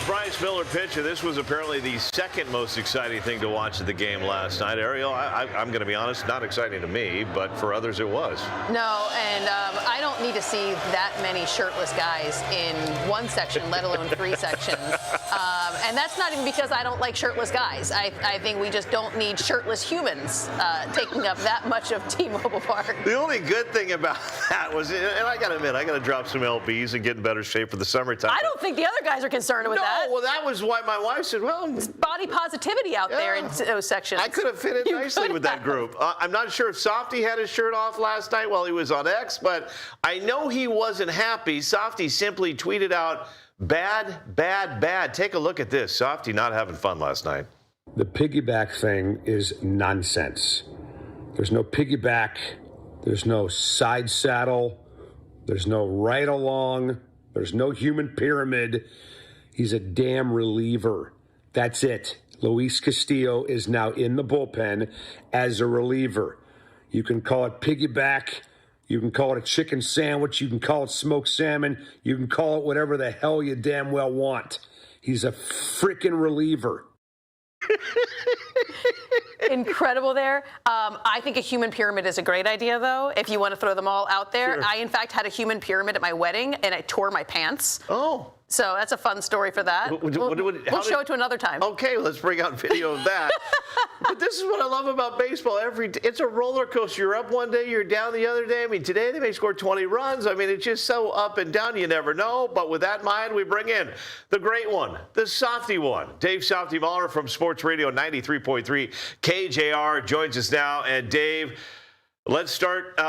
Bryce Miller pitch, and this was apparently the second most exciting thing to watch at the game last night. Ariel, I'm going to be honest, not exciting to me, but for others it was. No, and I don't need to see that many shirtless guys in one section, let alone three sections. And that's not even because I don't like shirtless guys. I think we just don't need shirtless humans taking up that much of T-Mobile Park. The only good thing about that was, and I got to admit, I got to drop some LBs and get in better shape for the summertime. I don't think the other guys are concerned with that. No, well, that was why my wife said, well, it's body positivity out there in those sections. I could have fit in nicely with that group. I'm not sure if Softy had his shirt off last night while he was on X, but I know he wasn't happy. Softy simply tweeted out, bad, bad, bad. Take a look at this. Softy not having fun last night. The piggyback thing is nonsense. There's no piggyback. There's no side saddle. There's no ride along. There's no human pyramid. He's a damn reliever. That's it. Luis Castillo is now in the bullpen as a reliever. You can call it piggyback. You can call it a chicken sandwich. You can call it smoked salmon. You can call it whatever the hell you damn well want. He's a freaking reliever. Incredible there. I think a human pyramid is a great idea, though, if you want to throw them all out there. Sure. I, in fact, had a human pyramid at my wedding, and I tore my pants. Oh. So that's a fun story for that. We'll show it to another time. Okay, let's bring out video of that. But this is what I love about baseball. It's a roller coaster. You're up one day, you're down the other day. I mean, today they may score 20 runs. I mean, it's just so up and down, you never know. But with that in mind, we bring in the great one, the Softy one. Dave Softy Mahler from Sports Radio 93.3 KJR joins us now. And Dave, let's start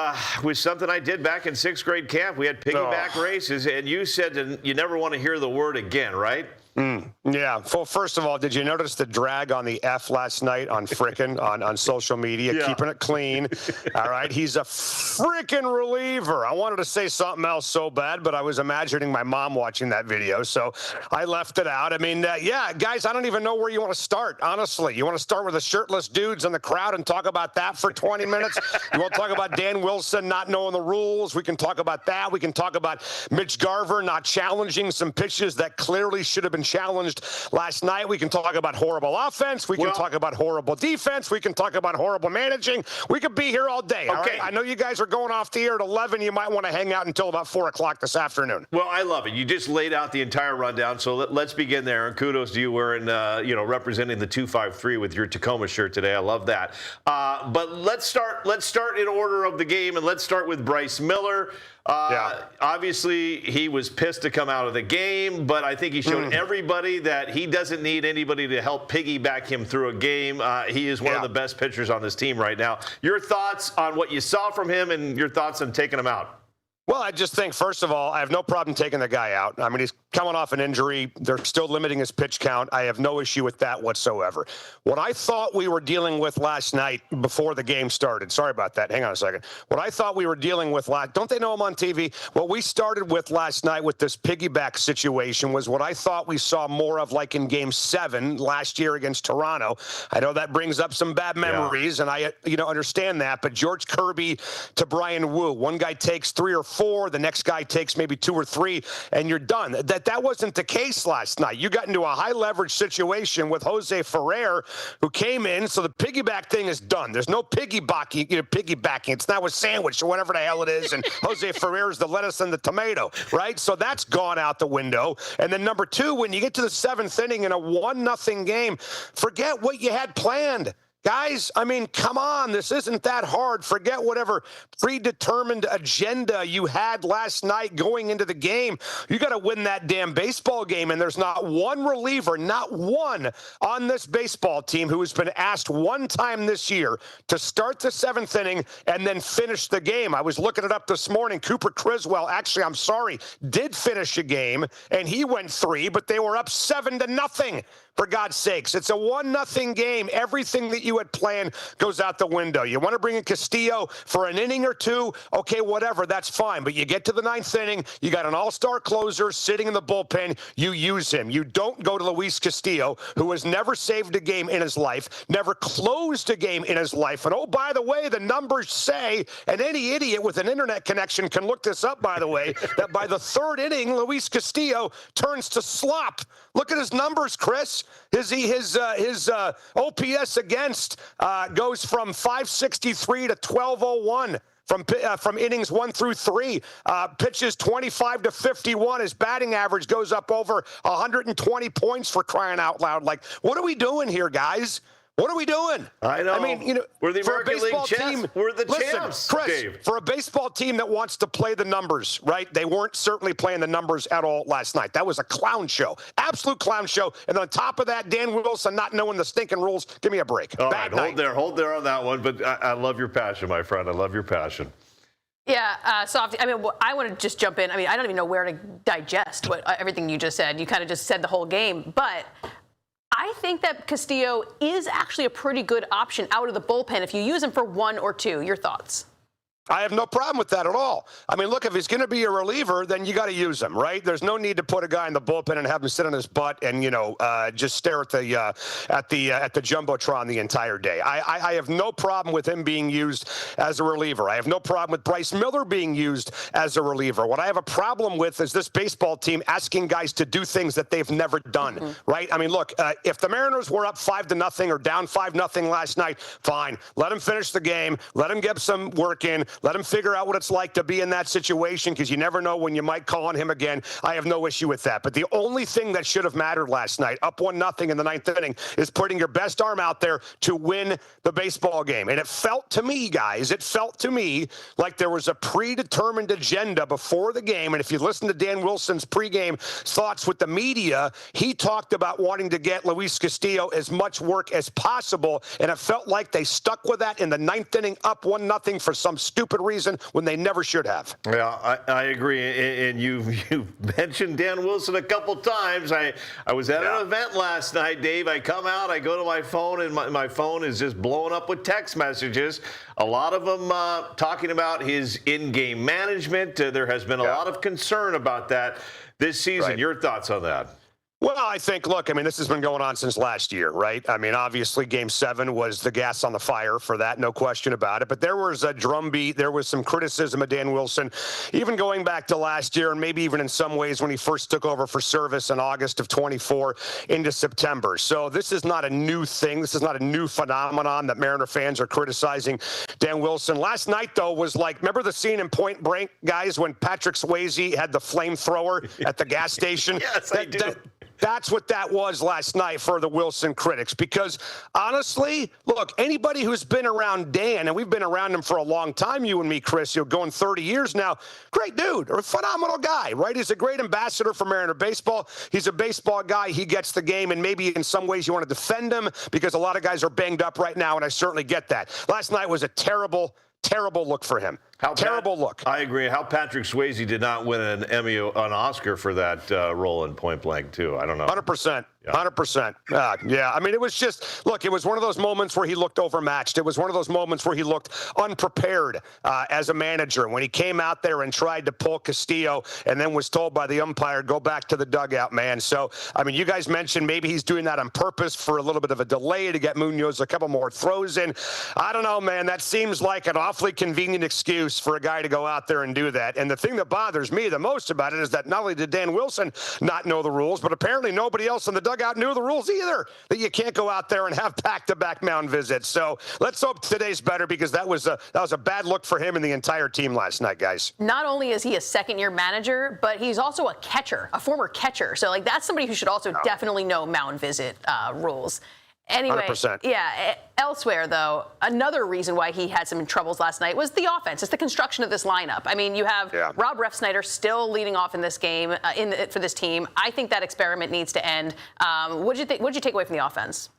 with something I did back in sixth grade camp. We had piggyback races, and you said you never want to hear the word again, right? Yeah. Well, first of all, did you notice the drag on the F last night on frickin' on social media? Yeah. Keeping it clean. All right. He's a frickin' reliever. I wanted to say something else so bad, but I was imagining my mom watching that video, so I left it out. I mean, yeah, guys, I don't even know where you want to start, honestly. You want to start with the shirtless dudes in the crowd and talk about that for 20 minutes? You want to talk about Dan Wilson not knowing the rules? We can talk about that. We can talk about Mitch Garver not challenging some pitches that clearly should have been challenged last night. We can talk about horrible offense. We can talk about horrible defense. We can talk about horrible managing. We could be here all day. Okay. All right? I know you guys are going off the air at 11. You might want to hang out until about 4 o'clock this afternoon. Well, I love it. You just laid out the entire rundown, so let's begin there. And kudos to you wearing, representing the 253 with your Tacoma shirt today. I love that. But let's start in order of the game, and let's start with Bryce Miller. Obviously, he was pissed to come out of the game, but I think he showed everybody that he doesn't need anybody to help piggyback him through a game. He is one of the best pitchers on this team right now. Your thoughts on what you saw from him and your thoughts on taking him out? Well, I just think, first of all, I have no problem taking the guy out. I mean, he's coming off an injury. They're still limiting his pitch count. I have no issue with that whatsoever. What I thought we were dealing with last night before the game started, sorry about that. Hang on a second. What I thought we were dealing with don't they know him on TV? What we started with last night with this piggyback situation was what I thought we saw more of like in Game 7 last year against Toronto. I know that brings up some bad memories, and I understand that, but George Kirby to Brian Wu, one guy takes 3 or 4, the next guy takes maybe 2 or 3, and you're done. That wasn't the case last night. You got into a high leverage situation with Jose Ferrer, who came in, so the piggyback thing is done. There's no piggybacking. It's now a sandwich or whatever the hell it is, and Jose Ferrer is the lettuce and the tomato, right? So that's gone out the window. And then number 2, when you get to the 7th inning in a 1-0 game, forget what you had planned. Guys, I mean, come on. This isn't that hard. Forget whatever predetermined agenda you had last night going into the game. You got to win that damn baseball game, and there's not one reliever, not one on this baseball team who has been asked one time this year to start the 7th inning and then finish the game. I was looking it up this morning. Cooper Criswell, did finish a game, and he went 3, but they were up 7-0. For God's sakes, it's a 1-0 game. Everything that you had planned goes out the window. You want to bring in Castillo for an inning or two, okay, whatever, that's fine. But you get to the ninth inning, you got an all-star closer sitting in the bullpen, you use him. You don't go to Luis Castillo, who has never saved a game in his life, never closed a game in his life. And oh, by the way, the numbers say, and any idiot with an internet connection can look this up, by the way, that by the third inning, Luis Castillo turns to slop. Look at his numbers, Chris. His OPS against goes from 563 to 1201 from innings 1 through 3. Pitches 25 to 51. His batting average goes up over 120 points, for crying out loud. Like, what are we doing here, guys? What are we doing? I know. I mean, you know, we're the for American a baseball League champs. team, We're the listen, champs, Chris, Dave. for a baseball team that wants to play the numbers, right? They weren't certainly playing the numbers at all last night. That was a clown show, absolute clown show. And on top of that, Dan Wilson not knowing the stinking rules. Give me a break. All Bad right, night. hold there on that one. But I love your passion, my friend. I love your passion. Yeah, Softy, I mean, I want to just jump in. I mean, I don't even know where to digest everything you just said. You kind of just said the whole game. But I think that Castillo is actually a pretty good option out of the bullpen if you use him for 1 or 2. Your thoughts? I have no problem with that at all. I mean, look, if he's going to be a reliever, then you got to use him, right? There's no need to put a guy in the bullpen and have him sit on his butt and, you know, just stare at the jumbotron the entire day. I have no problem with him being used as a reliever. I have no problem with Bryce Miller being used as a reliever. What I have a problem with is this baseball team asking guys to do things that they've never done, right? I mean, look, if the Mariners were up 5-0 or down 5-0 last night, fine. Let them finish the game. Let them get some work in. Let him figure out what it's like to be in that situation, because you never know when you might call on him again. I have no issue with that. But the only thing that should have mattered last night, up 1-0 in the ninth inning, is putting your best arm out there to win the baseball game. And it felt to me, guys, like there was a predetermined agenda before the game. And if you listen to Dan Wilson's pregame thoughts with the media, he talked about wanting to get Luis Castillo as much work as possible. And it felt like they stuck with that in the ninth inning, up 1-0 for some stupid reason when they never should have. Yeah, I agree. And you've mentioned Dan Wilson a couple times. I was at an event last night, Dave. I come out, I go to my phone, and my phone is just blowing up with text messages. A lot of them talking about his in-game management. There has been a lot of concern about that this season. Right. Your thoughts on that? Well, I think, look, I mean, this has been going on since last year, right? I mean, obviously, Game 7 was the gas on the fire for that, no question about it. But there was a drumbeat. There was some criticism of Dan Wilson, even going back to last year, and maybe even in some ways when he first took over for service in August of 24 into September. So this is not a new thing. This is not a new phenomenon that Mariner fans are criticizing Dan Wilson. Last night, though, was like, remember the scene in Point Break, guys, when Patrick Swayze had the flamethrower at the gas station? Yes, I do. That's what that was last night for the Wilson critics, because honestly, look, anybody who's been around Dan, and we've been around him for a long time, you and me, Chris, you're going 30 years now, great dude, or a phenomenal guy, right? He's a great ambassador for Mariner baseball. He's a baseball guy. He gets the game, and maybe in some ways you want to defend him because a lot of guys are banged up right now, and I certainly get that. Last night was a terrible look for him. Terrible look. I agree. How Patrick Swayze did not win an Emmy, an Oscar for that role in Point Blank, too. I don't know. 100%. 100%. Yeah. I mean, it was just, look, it was one of those moments where he looked overmatched. It was one of those moments where he looked unprepared as a manager. When he came out there and tried to pull Castillo and then was told by the umpire, go back to the dugout, man. So, I mean, you guys mentioned maybe he's doing that on purpose for a little bit of a delay to get Munoz a couple more throws in. I don't know, man. That seems like an awfully convenient excuse for a guy to go out there and do that. And the thing that bothers me the most about it is that not only did Dan Wilson not know the rules, but apparently nobody else in the dugout knew the rules either, that you can't go out there and have back-to-back mound visits. So let's hope today's better, because that was a bad look for him and the entire team last night, guys. Not only is he a second-year manager, but he's also a catcher, a former catcher. So, like, that's somebody who should also definitely know mound visit rules. Anyway, 100%. Yeah. Elsewhere, though, another reason why he had some troubles last night was the offense. It's the construction of this lineup. I mean, you have Rob Refsnyder still leading off in this game for this team. I think that experiment needs to end. What did you take away from the offense?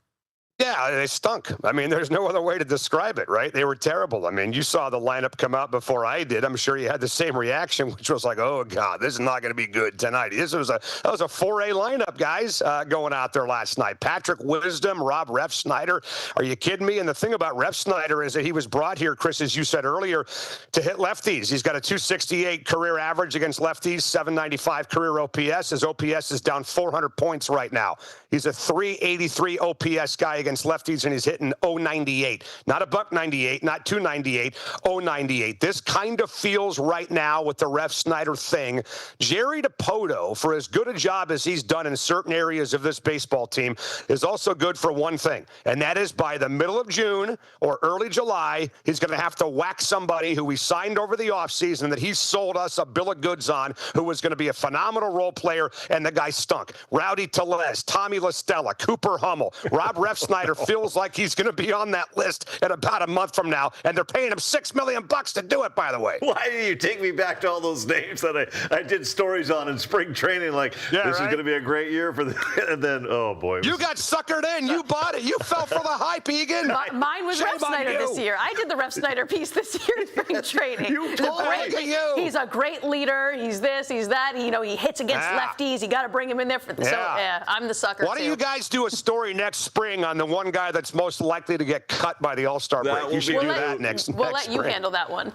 Yeah, they stunk. I mean, there's no other way to describe it, right? They were terrible. I mean, you saw the lineup come out before I did. I'm sure you had the same reaction, which was like, oh, God, this is not going to be good tonight. That was a 4A lineup, guys, going out there last night. Patrick Wisdom, Rob Refsnyder. Are you kidding me? And the thing about Refsnyder is that he was brought here, Chris, as you said earlier, to hit lefties. He's got a 268 career average against lefties, 795 career OPS. His OPS is down 400 points right now. He's a 383 OPS guy against lefties, and he's hitting 098. Not a .198, not 298, 098. This kind of feels right now with the Refsnyder thing. Jerry DiPoto, for as good a job as he's done in certain areas of this baseball team, is also good for one thing, and that is by the middle of June or early July, he's going to have to whack somebody who he signed over the offseason that he sold us a bill of goods on, who was going to be a phenomenal role player, and the guy stunk. Rowdy Tellez, Tommy La Stella, Cooper Hummel, Rob Refsnyder feels like he's going to be on that list in about a month from now, and they're paying him $6 million to do it, by the way. Why do you take me back to all those names that I did stories on in spring training? Like, this is going to be a great year for the, and then, oh, boy. You got suckered in. You bought it. You fell for the hype, Egan. Mine was Refsnyder this year. I did the Refsnyder piece this year in spring training. He's a great leader. He's this, he's that. He hits against lefties. You got to bring him in there. So, I'm the sucker, Why don't you guys do a story next spring on the one guy that's most likely to get cut by the All-Star break? You should do that next We'll let spring. you handle that one.